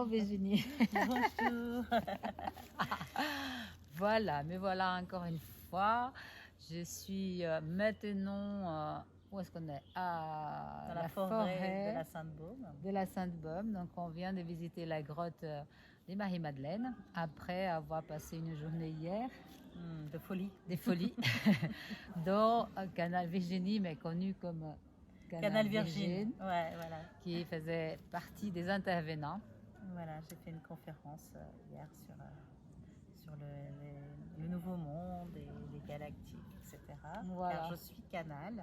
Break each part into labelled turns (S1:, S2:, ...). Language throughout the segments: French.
S1: Hello Virginie.
S2: Bonjour.
S1: Voilà, me voilà encore une fois. Je suis maintenant, où est-ce qu'on est?
S2: Dans la forêt de la Sainte-Baume.
S1: De la Sainte-Baume. Donc on vient de visiter la grotte de Marie-Madeleine après avoir passé une journée hier.
S2: De folie.
S1: Des folies. Dont Canal Virginie, mais connu comme
S2: Canal Virgin. Ouais, voilà.
S1: Qui faisait partie des intervenants.
S2: Voilà, j'ai fait une conférence hier sur le nouveau monde et les galactiques, etc.
S1: Voilà.
S2: Car je suis Canal.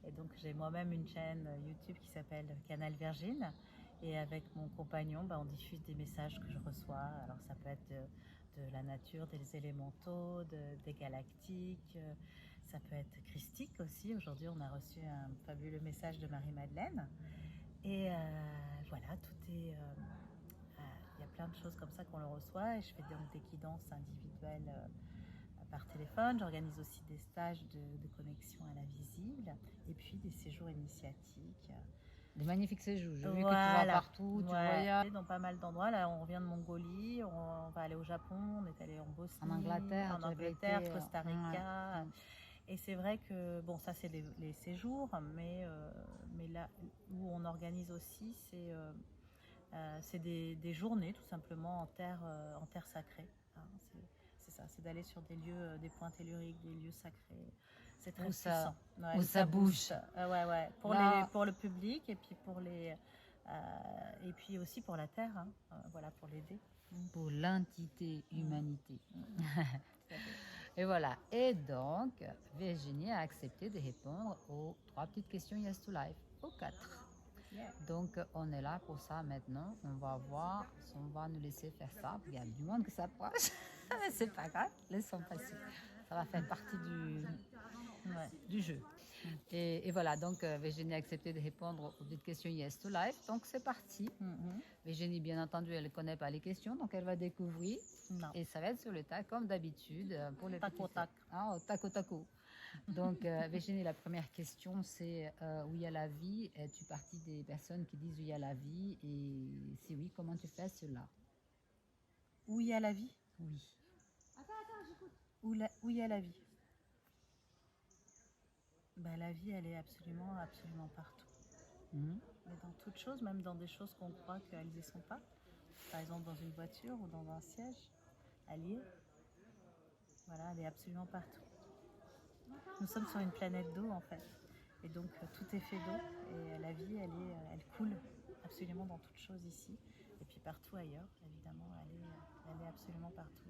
S2: Et donc j'ai moi-même une chaîne YouTube qui s'appelle Canal Virgin. Et avec mon compagnon, on diffuse des messages que je reçois. Alors ça peut être de la nature, des élémentaux, des galactiques. Ça peut être christique aussi. Aujourd'hui, on a reçu un fabuleux message de Marie-Madeleine. Et voilà, tout est... il y a plein de choses comme ça qu'on le reçoit. Et je fais donc des guidances individuelles par téléphone. J'organise aussi des stages de connexion à l'invisible. Et puis des séjours initiatiques.
S1: Des magnifiques séjours. J'ai vu que tu
S2: Voilà.
S1: vas partout, tu voyages.
S2: Dans pas mal d'endroits. Là, on revient de Mongolie, on va aller au Japon, on est allé en Bosnie,
S1: En Angleterre,
S2: Costa Rica.
S1: Ouais.
S2: Et c'est vrai que, bon, ça c'est les séjours, mais là où on organise aussi, c'est des journées tout simplement en terre sacrée. Hein, c'est ça, c'est d'aller sur des lieux, des points telluriques, des lieux sacrés. C'est très puissant.
S1: Où ça bouge.
S2: Ouais. Pour le public et puis et puis aussi pour la terre, hein, voilà, pour l'aider.
S1: Pour l'entité humanité. Et voilà. Et donc, Virginie a accepté de répondre aux 3 petites questions Yes to Life, aux 4.
S2: Yeah.
S1: Donc, on est là pour ça maintenant. On va voir si on va nous laisser faire ça. Il y a du monde qui s'approche. Mais c'est pas grave, laissons passer. Ça va faire partie du jeu. Et voilà, donc Virginie a accepté de répondre aux petites questions Yes to Life. Donc c'est parti. Virginie, bien entendu, elle ne connaît pas les questions, donc elle va découvrir.
S2: Non.
S1: Et ça va être sur le tas, comme d'habitude. Pour les
S2: tac au tac.
S1: Tac au tac. Donc Virginie, la première question, c'est où il y a la vie? Es-tu partie des personnes qui disent où il y a la vie? Et si oui, comment tu fais cela?
S2: Où il y a la vie?
S1: Oui.
S2: Attends, j'écoute. Où il y a la vie? La vie, elle est absolument partout. Mais dans toutes choses, même dans des choses qu'on croit qu'elles n'y sont pas. Par exemple, dans une voiture ou dans un siège, elle y est. Voilà, elle est absolument partout. Nous sommes sur une planète d'eau, en fait. Et donc, tout est fait d'eau. Et la vie, elle coule absolument dans toutes choses ici. Et puis partout ailleurs, évidemment, elle est absolument partout.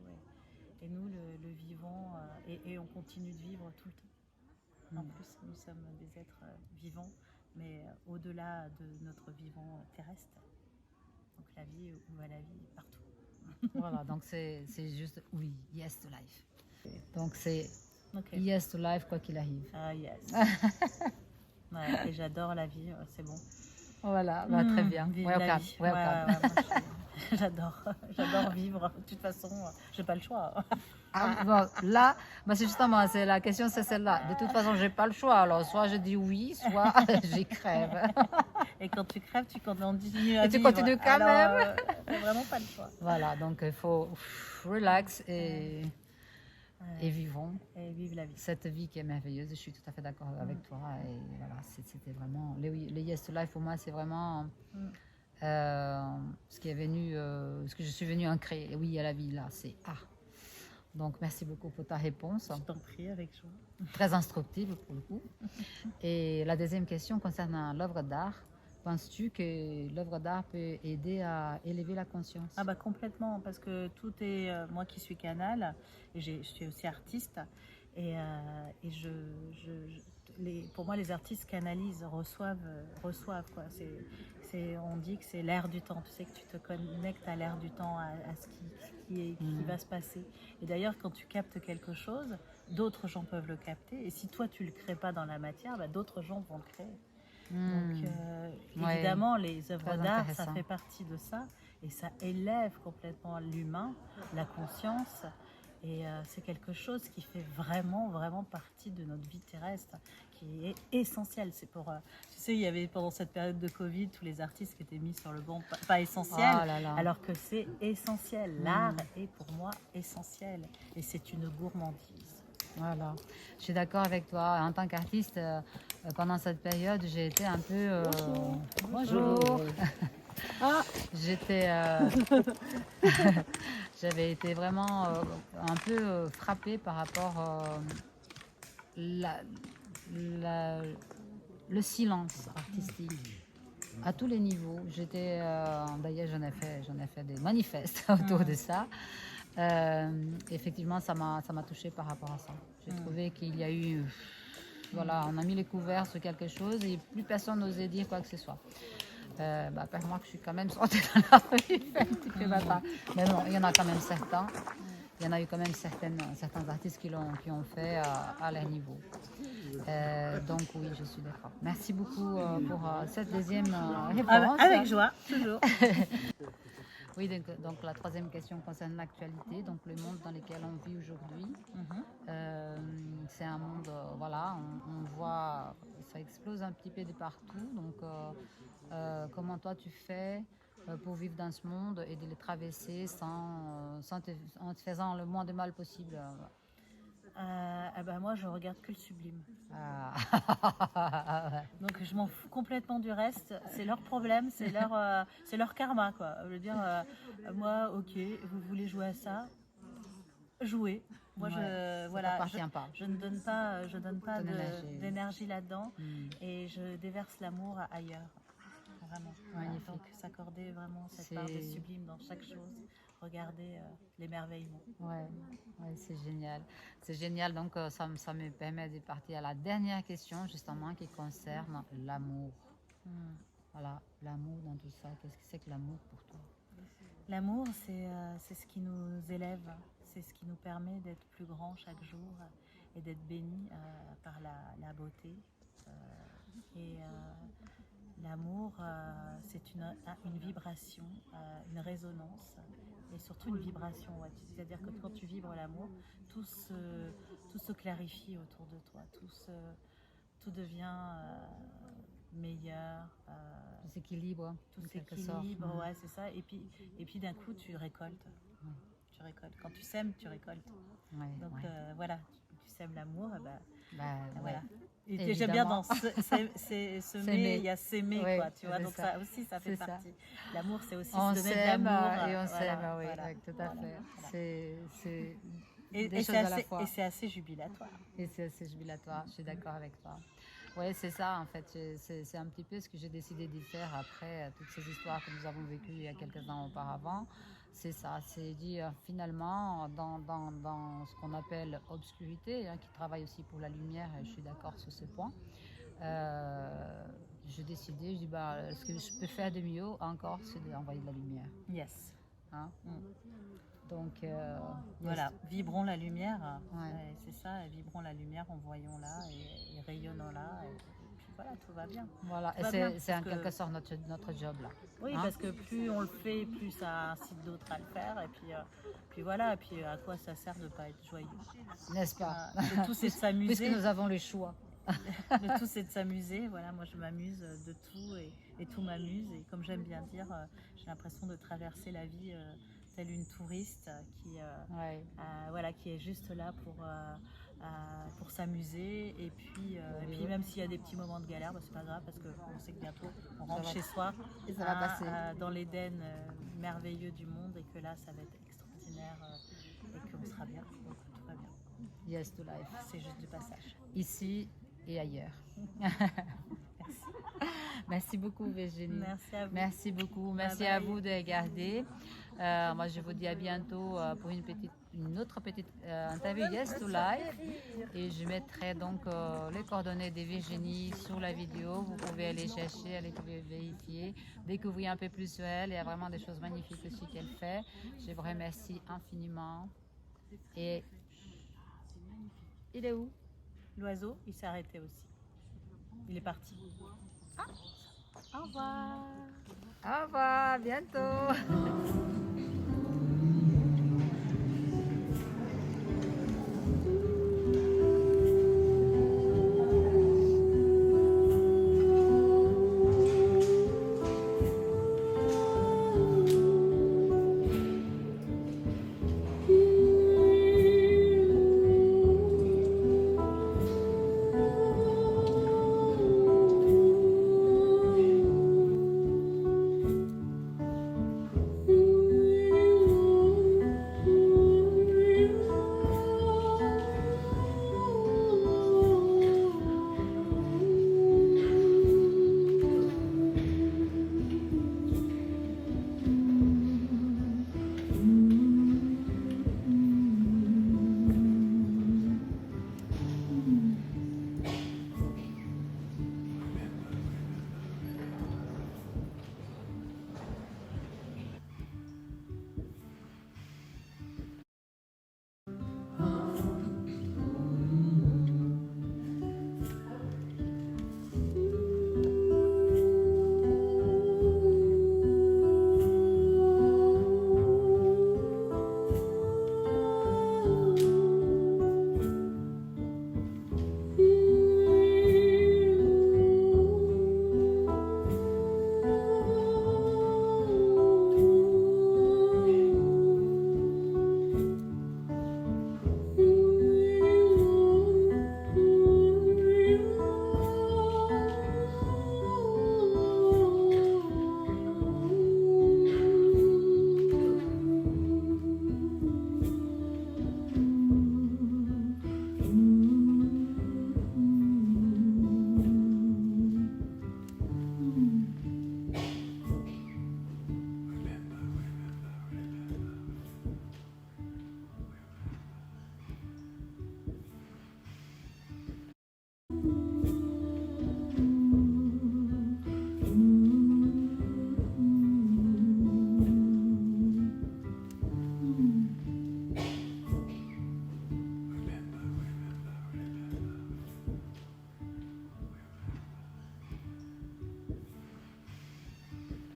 S2: Et nous, le vivons, et on continue de vivre tout le temps. En plus, nous sommes des êtres vivants, mais au-delà de notre vivant terrestre. Donc la vie, où va la vie? Partout.
S1: Voilà, donc c'est juste oui, yes to life. Donc c'est yes to life quoi qu'il arrive.
S2: Ah yes. Et j'adore la vie, c'est bon.
S1: Voilà, très bien.
S2: J'adore vivre. De toute façon, j'ai pas le choix.
S1: Là, c'est justement, c'est la question, c'est celle-là. De toute façon, j'ai pas le choix. Alors, soit je dis oui, soit j'y crève.
S2: Et quand tu crèves, tu continues à
S1: vivre. Et tu continues quand même.
S2: T'as vraiment pas le choix.
S1: Voilà, donc il faut relax et vivons.
S2: Et vive la vie.
S1: Cette vie qui est merveilleuse. Je suis tout à fait d'accord avec toi. Et voilà, c'était vraiment les Yes to Life pour moi, c'est vraiment ce qui est venu, ce que je suis venue en créer. Oui, à la vie là, c'est Donc, merci beaucoup pour ta réponse.
S2: Je t'en prie, avec joie.
S1: Très instructive pour le coup. Et la deuxième question concernant l'œuvre d'art. Penses-tu que l'œuvre d'art peut aider à élever la conscience?
S2: Complètement, parce que tout est... moi qui suis Canal, et je suis aussi artiste, et pour moi, les artistes canalisent, reçoivent quoi. On dit que c'est l'air du temps. Tu sais que tu te connectes à l'air du temps, à ce qui va se passer. Et d'ailleurs, quand tu captes quelque chose, d'autres gens peuvent le capter. Et si toi, tu ne le crées pas dans la matière, d'autres gens vont le créer. Donc, évidemment, les œuvres d'art, ça fait partie de ça. Et ça élève complètement l'humain, la conscience. Et c'est quelque chose qui fait vraiment, vraiment partie de notre vie terrestre, qui est essentiel. C'est pour, tu sais, il y avait pendant cette période de Covid tous les artistes qui étaient mis sur le banc, pas essentiel,
S1: Oh là là.
S2: alors que c'est essentiel. L'art est pour moi essentiel et c'est une gourmandise.
S1: Voilà, je suis d'accord avec toi. En tant qu'artiste, pendant cette période, j'ai été un peu... Bonjour.
S2: Ah,
S1: J'étais... J'avais été vraiment un peu frappée par rapport le silence artistique à tous les niveaux. J'étais... D'ailleurs, j'en ai fait des manifestes autour de ça. Effectivement, ça m'a touchée par rapport à ça. J'ai trouvé qu'il y a eu... Voilà, on a mis les couverts sur quelque chose et plus personne n'osait dire quoi que ce soit. Par moi que je suis quand même sortie dans la rue, un petit peu bâtard. Mais bon, il y en a quand même certains. Il y en a eu quand même certains artistes qui ont fait à leur niveau. Donc oui, je suis d'accord. Merci beaucoup pour cette deuxième réponse.
S2: avec joie, toujours.
S1: Oui, donc la troisième question concerne l'actualité, donc le monde dans lequel on vit aujourd'hui. C'est un monde, voilà, on voit, ça explose un petit peu de partout. Donc, comment toi tu fais pour vivre dans ce monde et de le traverser en te faisant le moins de mal possible?
S2: Moi, je regarde que le sublime.
S1: Ah.
S2: Donc, je m'en fous complètement du reste. C'est leur problème, c'est leur karma, quoi. Je veux dire, moi, ok, vous voulez jouer à ça, jouez. Moi, je ne donne pas d'énergie là-dedans et je déverse l'amour ailleurs. Vraiment.
S1: Magnifique.
S2: Donc, s'accorder vraiment cette part de sublime dans chaque chose. Regarder l'émerveillement.
S1: Ouais, c'est génial. C'est génial. Donc, ça me permet de partir à la dernière question, justement, qui concerne l'amour. Voilà, l'amour dans tout ça. Qu'est-ce que c'est que l'amour pour toi?
S2: L'amour, c'est ce qui nous élève. C'est ce qui nous permet d'être plus grand chaque jour et d'être béni par la beauté. L'amour, c'est une vibration, une résonance et surtout une vibration. Ouais. C'est-à-dire que quand tu vibres l'amour, tout se clarifie autour de toi, tout devient meilleur.
S1: Tout s'équilibre.
S2: Tout s'équilibre, ouais, c'est ça. Et puis d'un coup, tu récoltes. Tu récoltes. Quand tu sèmes, tu récoltes. Donc voilà, tu sèmes l'amour, voilà. Et j'aime bien dans semer, il y a s'aimer,
S1: oui,
S2: quoi, tu vois, donc ça aussi, ça fait partie. L'amour, c'est aussi
S1: on
S2: se donner de
S1: s'aime
S2: l'amour.
S1: et on s'aime, oui,
S2: voilà.
S1: tout à fait. Voilà. C'est
S2: des choses à la fois. Et c'est assez jubilatoire.
S1: Et c'est assez jubilatoire, je suis d'accord avec toi. Oui, c'est ça, en fait, c'est un petit peu ce que j'ai décidé de faire après toutes ces histoires que nous avons vécues il y a quelques ans auparavant. C'est ça, c'est dire finalement dans ce qu'on appelle obscurité, qui travaille aussi pour la lumière, et je suis d'accord sur ce point. J'ai décidé, je dis ce que je peux faire de mieux encore, c'est d'envoyer de la lumière.
S2: Yes.
S1: Hein? Donc
S2: voilà, vibrons la lumière, c'est ça, vibrons la lumière, envoyons-la et rayonnons-la. Et voilà, tout va bien.
S1: Voilà, et c'est en quelque sorte notre job là.
S2: Oui, parce que plus on le fait, plus ça incite d'autres à le faire. Et puis voilà, et puis à quoi ça sert de ne pas être joyeux?
S1: N'est-ce pas?
S2: Le tout, c'est de s'amuser.
S1: Puisque nous avons le choix.
S2: Le tout, c'est de s'amuser. Voilà, moi, je m'amuse de tout et tout m'amuse. Et comme j'aime bien dire, j'ai l'impression de traverser la vie telle une touriste qui est juste là pour s'amuser. Et puis même s'il y a des petits moments de galère, c'est pas grave parce qu'on sait que bientôt on rentre chez soi
S1: et ça va passer.
S2: Dans l'Éden merveilleux du monde et que là ça va être extraordinaire et qu'on sera bien. Donc, tout va bien.
S1: Yes to life.
S2: C'est juste du passage.
S1: Ici et ailleurs.
S2: Merci.
S1: Merci beaucoup Virginie.
S2: Merci à vous.
S1: Merci beaucoup. Merci à vous de regarder. Moi je vous dis à bientôt pour une autre petite interview Yes to Life. Et je mettrai donc les coordonnées de Virginie sur la vidéo. Vous pouvez aller chercher, aller vérifier, découvrir un peu plus sur elle. Il y a vraiment des choses magnifiques aussi qu'elle fait. Je vous remercie infiniment. Et il est où?
S2: L'oiseau, il s'est arrêté aussi. Il est parti.
S1: Au revoir. Au revoir, bientôt.